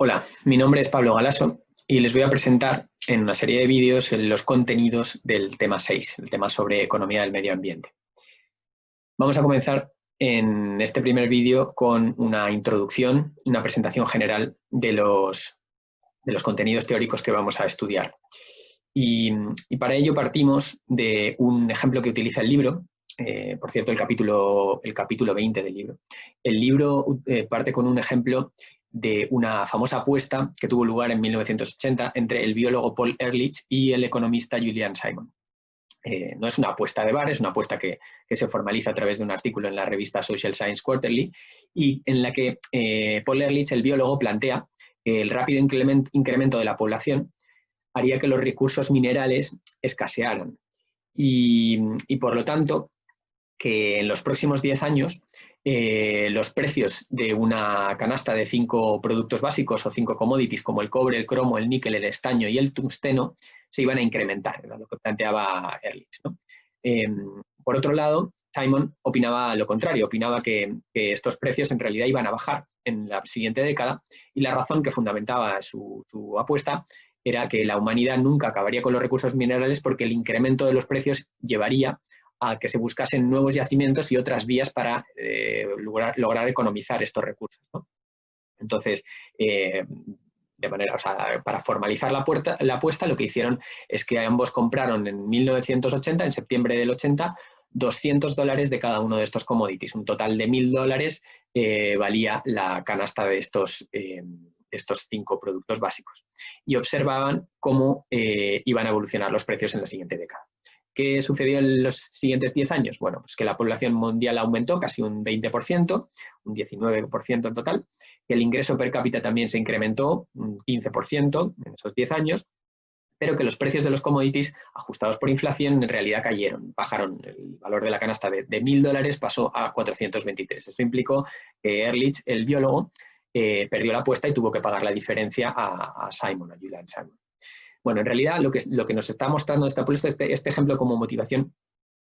Hola, mi nombre es Pablo Galasso y les voy a presentar en una serie de vídeos los contenidos del tema 6, el tema sobre economía del medio ambiente. Vamos a comenzar en este primer vídeo con una introducción, una presentación general de los contenidos teóricos que vamos a estudiar. Y para ello partimos de un ejemplo que utiliza el libro, por cierto, el capítulo 20 del libro. El libro parte con un ejemplo de una famosa apuesta que tuvo lugar en 1980 entre el biólogo Paul Ehrlich y el economista Julian Simon. No es una apuesta de bar, es una apuesta que se formaliza a través de un artículo en la revista Social Science Quarterly y en la que Paul Ehrlich, el biólogo, plantea que el rápido incremento de la población haría que los recursos minerales escasearan y por lo tanto que en los próximos 10 años los precios de una canasta de 5 productos básicos o 5 commodities como el cobre, el cromo, el níquel, el estaño y el tungsteno se iban a incrementar, era lo que planteaba Ehrlich, ¿no? Por otro lado, Simon opinaba lo contrario, opinaba que estos precios en realidad iban a bajar en la siguiente década y la razón que fundamentaba su apuesta era que la humanidad nunca acabaría con los recursos minerales porque el incremento de los precios llevaría a que se buscasen nuevos yacimientos y otras vías para lograr economizar estos recursos, ¿no? Entonces, para formalizar la apuesta, lo que hicieron es que ambos compraron en 1980, en septiembre del 80, $200 de cada uno de estos commodities. Un total de $1.000 valía la canasta de estos 5 productos básicos. Y observaban cómo iban a evolucionar los precios en la siguiente década. ¿Qué sucedió en los siguientes 10 años? Bueno, pues que la población mundial aumentó casi un 20%, un 19% en total, que el ingreso per cápita también se incrementó un 15% en esos 10 años, pero que los precios de los commodities ajustados por inflación en realidad cayeron, bajaron. El valor de la canasta de $1.000 pasó a 423. Eso implicó que Ehrlich, el biólogo, perdió la apuesta y tuvo que pagar la diferencia a Simon, a Julian Simon. Bueno, en realidad lo que nos está mostrando esta apuesta, este ejemplo como motivación,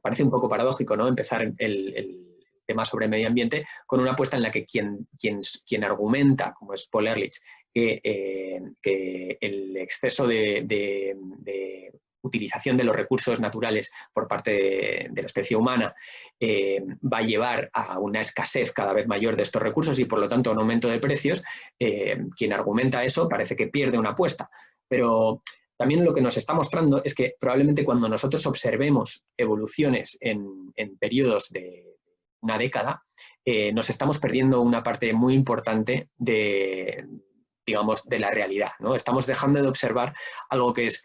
parece un poco paradójico, ¿no? Empezar el tema sobre medio ambiente con una apuesta en la que quien argumenta, como es Paul Ehrlich, que el exceso de utilización de los recursos naturales por parte de la especie humana va a llevar a una escasez cada vez mayor de estos recursos y por lo tanto a un aumento de precios, quien argumenta eso parece que pierde una apuesta. Pero también lo que nos está mostrando es que probablemente cuando nosotros observemos evoluciones en periodos de una década, nos estamos perdiendo una parte muy importante digamos, de la realidad, ¿no? Estamos dejando de observar algo que es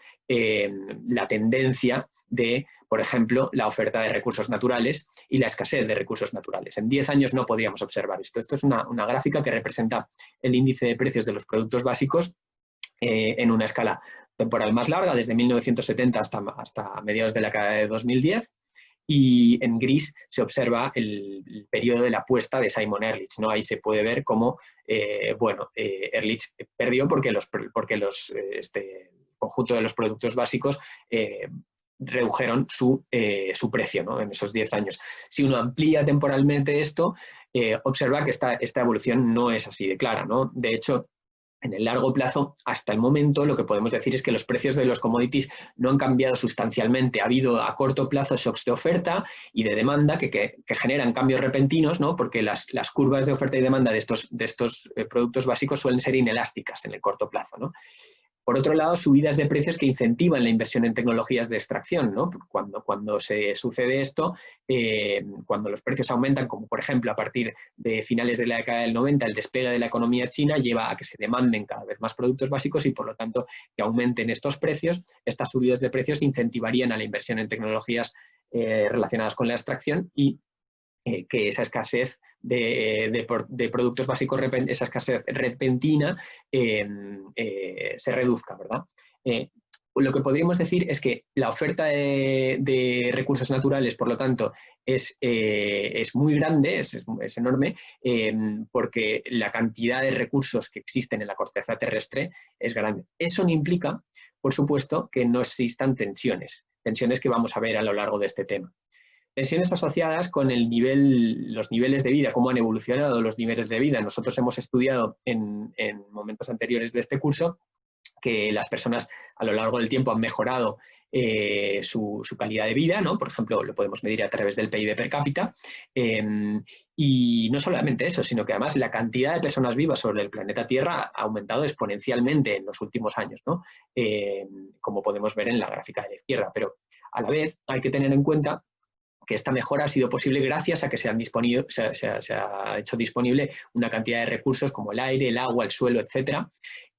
la tendencia de, por ejemplo, la oferta de recursos naturales y la escasez de recursos naturales. En 10 años no podríamos observar esto. Esto es una gráfica que representa el índice de precios de los productos básicos en una escala temporal más larga, desde 1970 hasta mediados de la década de 2010, y en gris se observa el periodo de la apuesta de Simon Ehrlich, ¿no? Ahí se puede ver cómo Ehrlich perdió porque el conjunto de los productos básicos redujeron su precio, ¿no? En esos 10 años. Si uno amplía temporalmente esto, observa que esta evolución no es así de clara, ¿no? De hecho, en el largo plazo, hasta el momento, lo que podemos decir es que los precios de los commodities no han cambiado sustancialmente. Ha habido a corto plazo shocks de oferta y de demanda que generan cambios repentinos, ¿no? Porque las curvas de oferta y demanda de estos productos básicos suelen ser inelásticas en el corto plazo, ¿no? Por otro lado, subidas de precios que incentivan la inversión en tecnologías de extracción, ¿no? Cuando se sucede esto, cuando los precios aumentan, como por ejemplo a partir de finales de la década del 90, el despegue de la economía china lleva a que se demanden cada vez más productos básicos y por lo tanto que aumenten estos precios. Estas subidas de precios incentivarían a la inversión en tecnologías relacionadas con la extracción y que esa escasez de productos básicos, esa escasez repentina se reduzca, ¿verdad? Lo que podríamos decir es que la oferta de recursos naturales, por lo tanto, es muy grande, es enorme, porque la cantidad de recursos que existen en la corteza terrestre es grande. Eso no implica, por supuesto, que no existan tensiones que vamos a ver a lo largo de este tema. Tensiones asociadas con los niveles de vida, cómo han evolucionado los niveles de vida. Nosotros hemos estudiado en momentos anteriores de este curso que las personas a lo largo del tiempo han mejorado su calidad de vida, ¿no? Por ejemplo, lo podemos medir a través del PIB per cápita. Y no solamente eso, sino que además la cantidad de personas vivas sobre el planeta Tierra ha aumentado exponencialmente en los últimos años, ¿no? Como podemos ver en la gráfica de la izquierda. Pero a la vez hay que tener en cuenta que esta mejora ha sido posible gracias a que se ha hecho disponible una cantidad de recursos como el aire, el agua, el suelo, etc.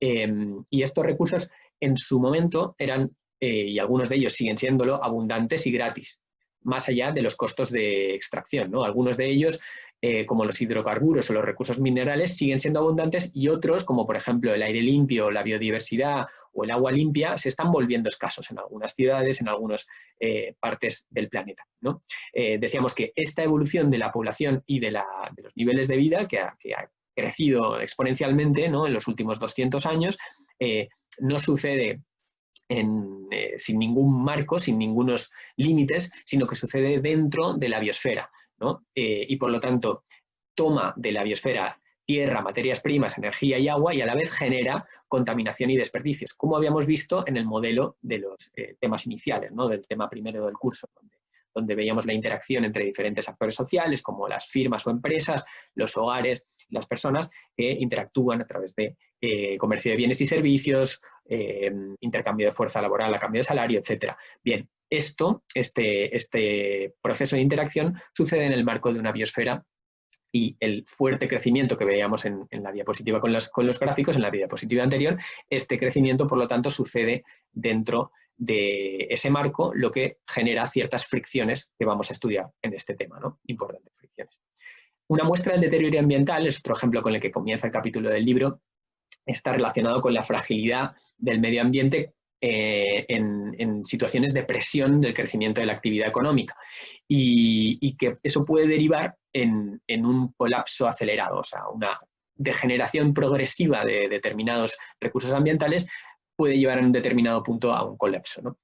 Y estos recursos en su momento eran, y algunos de ellos siguen siéndolo, abundantes y gratis, más allá de los costos de extracción, ¿no? Algunos de ellos, como los hidrocarburos o los recursos minerales, siguen siendo abundantes y otros, como por ejemplo el aire limpio, la biodiversidad o el agua limpia, se están volviendo escasos en algunas ciudades, en algunas partes del planeta, ¿no? Decíamos que esta evolución de la población y de los niveles de vida, que ha crecido exponencialmente, ¿no? En los últimos 200 años, no sucede sin ningún marco, sin ningunos límites, sino que sucede dentro de la biosfera, ¿no? Y por lo tanto toma de la biosfera tierra, materias primas, energía y agua y a la vez genera contaminación y desperdicios, como habíamos visto en el modelo de los temas iniciales, ¿no? Del tema primero del curso, donde veíamos la interacción entre diferentes actores sociales como las firmas o empresas, los hogares, las personas que interactúan a través de comercio de bienes y servicios, intercambio de fuerza laboral a cambio de salario, etc. Bien, este proceso de interacción sucede en el marco de una biosfera y el fuerte crecimiento que veíamos en la diapositiva con los gráficos, en la diapositiva anterior, este crecimiento, por lo tanto, sucede dentro de ese marco, lo que genera ciertas fricciones que vamos a estudiar en este tema, ¿no? Importantes fricciones. Una muestra del deterioro ambiental, es otro ejemplo con el que comienza el capítulo del libro, está relacionado con la fragilidad del medio ambiente en situaciones de presión del crecimiento de la actividad económica y que eso puede derivar en un colapso acelerado, o sea, una degeneración progresiva de determinados recursos ambientales puede llevar en un determinado punto a un colapso, ¿no?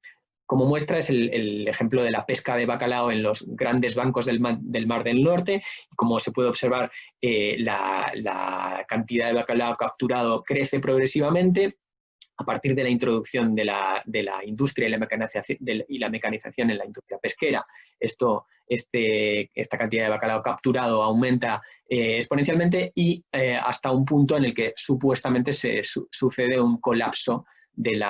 Como muestra es el ejemplo de la pesca de bacalao en los grandes bancos del Mar del Norte. Como se puede observar, la cantidad de bacalao capturado crece progresivamente a partir de la introducción de la industria y la mecanización en la industria pesquera. Esta cantidad de bacalao capturado aumenta exponencialmente y hasta un punto en el que supuestamente sucede un colapso del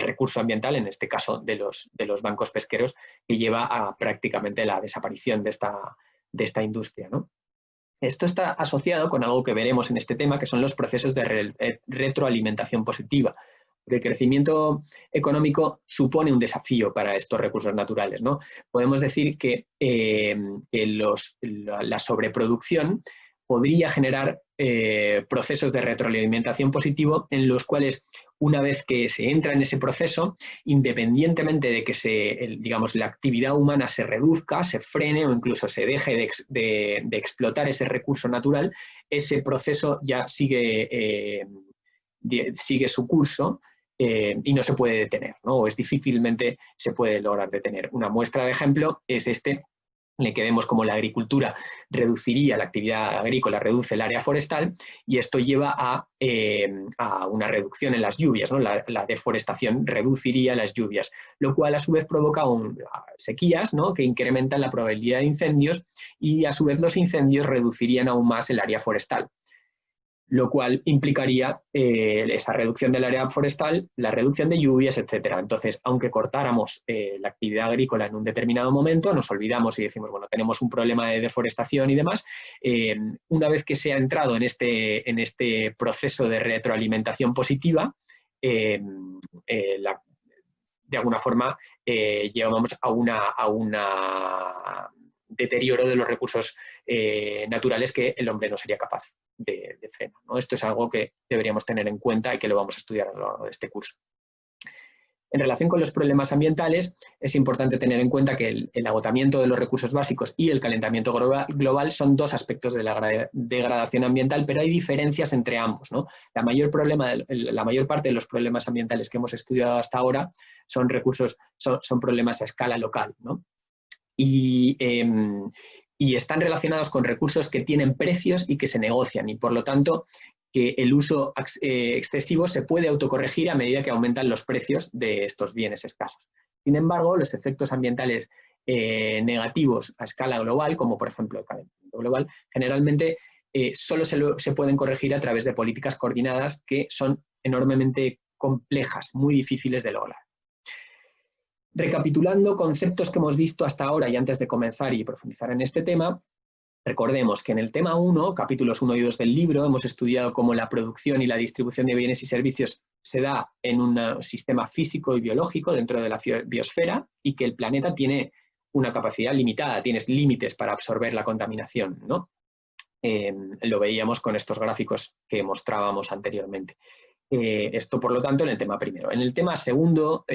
recurso ambiental, en este caso de los bancos pesqueros, que lleva a prácticamente la desaparición de esta industria, ¿no? Esto está asociado con algo que veremos en este tema, que son los procesos de retroalimentación positiva. El crecimiento económico supone un desafío para estos recursos naturales, ¿no? Podemos decir que la sobreproducción podría generar procesos de retroalimentación positivo en los cuales, una vez que se entra en ese proceso, independientemente de que digamos, la actividad humana se reduzca, se frene o incluso se deje de explotar ese recurso natural, ese proceso ya sigue su curso y no se puede detener, ¿no? O difícilmente se puede lograr detener. Una muestra de ejemplo es en el que vemos cómo la agricultura reduciría, la actividad agrícola reduce el área forestal y esto lleva a una reducción en las lluvias, ¿no? La deforestación reduciría las lluvias, lo cual a su vez provoca sequías, ¿no? Que incrementan la probabilidad de incendios y a su vez los incendios reducirían aún más el área forestal, lo cual implicaría esa reducción del área forestal, la reducción de lluvias, etc. Entonces, aunque cortáramos la actividad agrícola en un determinado momento, nos olvidamos y decimos, bueno, tenemos un problema de deforestación y demás, una vez que se ha entrado en este proceso de retroalimentación positiva, de alguna forma llevamos a una deterioro de los recursos naturales que el hombre no sería capaz de frenar, ¿no? Esto es algo que deberíamos tener en cuenta y que lo vamos a estudiar a lo largo de este curso. En relación con los problemas ambientales, es importante tener en cuenta que el agotamiento de los recursos básicos y el calentamiento global son dos aspectos de la degradación ambiental, pero hay diferencias entre ambos, ¿no? La mayor parte de los problemas ambientales que hemos estudiado hasta ahora son recursos, son problemas a escala local, ¿no? Y están relacionados con recursos que tienen precios y que se negocian, y por lo tanto que el uso excesivo se puede autocorregir a medida que aumentan los precios de estos bienes escasos. Sin embargo, los efectos ambientales negativos a escala global, como por ejemplo el calentamiento global, generalmente solo se pueden corregir a través de políticas coordinadas que son enormemente complejas, muy difíciles de lograr. Recapitulando conceptos que hemos visto hasta ahora y antes de comenzar y profundizar en este tema, recordemos que en el tema 1, capítulos 1 y 2 del libro, hemos estudiado cómo la producción y la distribución de bienes y servicios se da en un sistema físico y biológico dentro de la biosfera y que el planeta tiene una capacidad limitada, tienes límites para absorber la contaminación, ¿no? Lo veíamos con estos gráficos que mostrábamos anteriormente. Esto, por lo tanto, en el tema primero. En el tema segundo,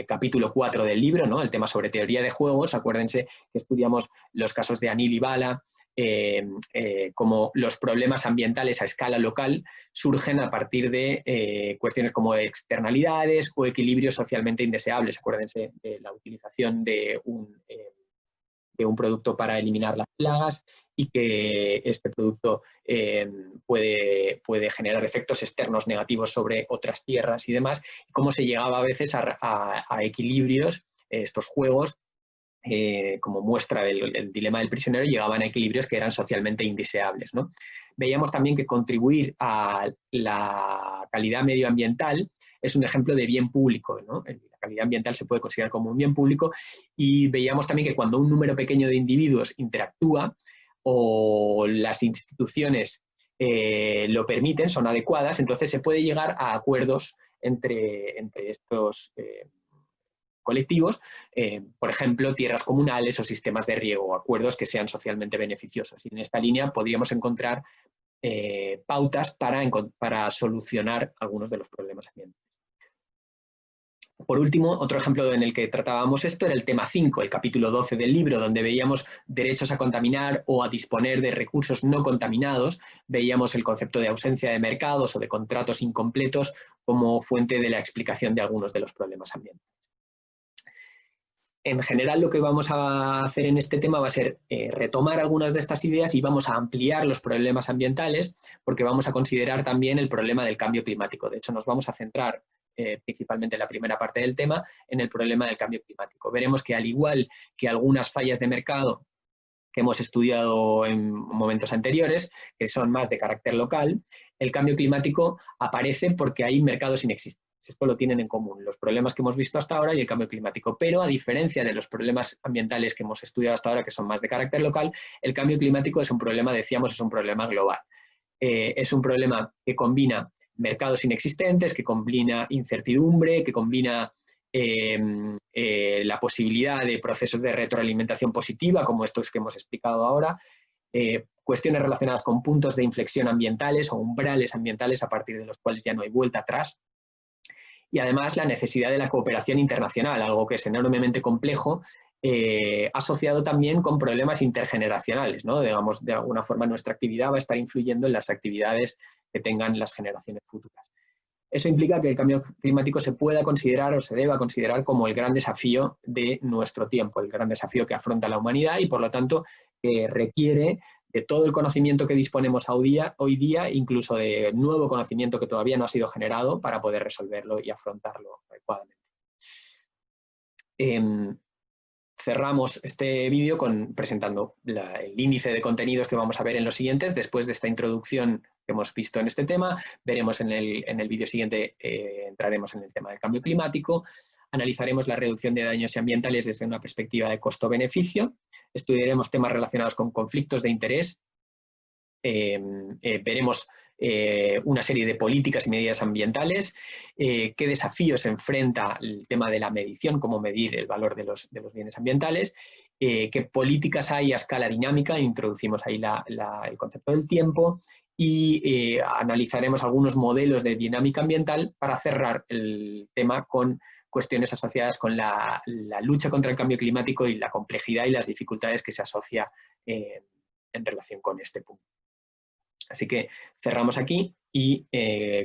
capítulo 4 del libro, ¿no? El tema sobre teoría de juegos, acuérdense que estudiamos los casos de Anil y Bala, como los problemas ambientales a escala local surgen a partir de cuestiones como externalidades o equilibrios socialmente indeseables. Acuérdense de la utilización de un producto para eliminar las plagas y que este producto puede generar efectos externos negativos sobre otras tierras y demás, y cómo se llegaba a veces a equilibrios, estos juegos, como muestra del dilema del prisionero, llegaban a equilibrios que eran socialmente indeseables, ¿no? Veíamos también que contribuir a la calidad medioambiental es un ejemplo de bien público, ¿no? La calidad ambiental se puede considerar como un bien público, y veíamos también que cuando un número pequeño de individuos interactúa o las instituciones lo permiten, son adecuadas, entonces se puede llegar a acuerdos entre estos colectivos, por ejemplo, tierras comunales o sistemas de riego, o acuerdos que sean socialmente beneficiosos. Y en esta línea podríamos encontrar pautas para solucionar algunos de los problemas ambientales. Por último, otro ejemplo en el que tratábamos esto era el tema 5, el capítulo 12 del libro, donde veíamos derechos a contaminar o a disponer de recursos no contaminados. Veíamos el concepto de ausencia de mercados o de contratos incompletos como fuente de la explicación de algunos de los problemas ambientales. En general, lo que vamos a hacer en este tema va a ser retomar algunas de estas ideas y vamos a ampliar los problemas ambientales, porque vamos a considerar también el problema del cambio climático. De hecho, nos vamos a centrar principalmente en la primera parte del tema en el problema del cambio climático. Veremos que, al igual que algunas fallas de mercado que hemos estudiado en momentos anteriores, que son más de carácter local, el cambio climático aparece porque hay mercados inexistentes. Esto lo tienen en común los problemas que hemos visto hasta ahora y el cambio climático, pero a diferencia de los problemas ambientales que hemos estudiado hasta ahora, que son más de carácter local, el cambio climático es un problema, decíamos, es un problema global. Es un problema que combina mercados inexistentes, que combina incertidumbre, que combina la posibilidad de procesos de retroalimentación positiva, como estos que hemos explicado ahora, cuestiones relacionadas con puntos de inflexión ambientales o umbrales ambientales a partir de los cuales ya no hay vuelta atrás. Y además la necesidad de la cooperación internacional, algo que es enormemente complejo, asociado también con problemas intergeneracionales, ¿no? Digamos, de alguna forma nuestra actividad va a estar influyendo en las actividades que tengan las generaciones futuras. Eso implica que el cambio climático se pueda considerar o se deba considerar como el gran desafío de nuestro tiempo, el gran desafío que afronta la humanidad y, por lo tanto, requiere de todo el conocimiento que disponemos hoy día, incluso de nuevo conocimiento que todavía no ha sido generado para poder resolverlo y afrontarlo adecuadamente. Cerramos este vídeo presentando el índice de contenidos que vamos a ver en los siguientes. Después de esta introducción que hemos visto en este tema, veremos en el vídeo siguiente, entraremos en el tema del cambio climático, analizaremos la reducción de daños ambientales desde una perspectiva de costo-beneficio, estudiaremos temas relacionados con conflictos de interés, veremos una serie de políticas y medidas ambientales, qué desafíos enfrenta el tema de la medición, cómo medir el valor de los bienes ambientales, qué políticas hay a escala dinámica, introducimos ahí el concepto del tiempo, y analizaremos algunos modelos de dinámica ambiental para cerrar el tema con cuestiones asociadas con la lucha contra el cambio climático y la complejidad y las dificultades que se asocia en relación con este punto. Así que cerramos aquí y,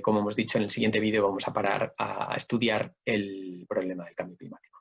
como hemos dicho, en el siguiente vídeo vamos a parar a estudiar el problema del cambio climático.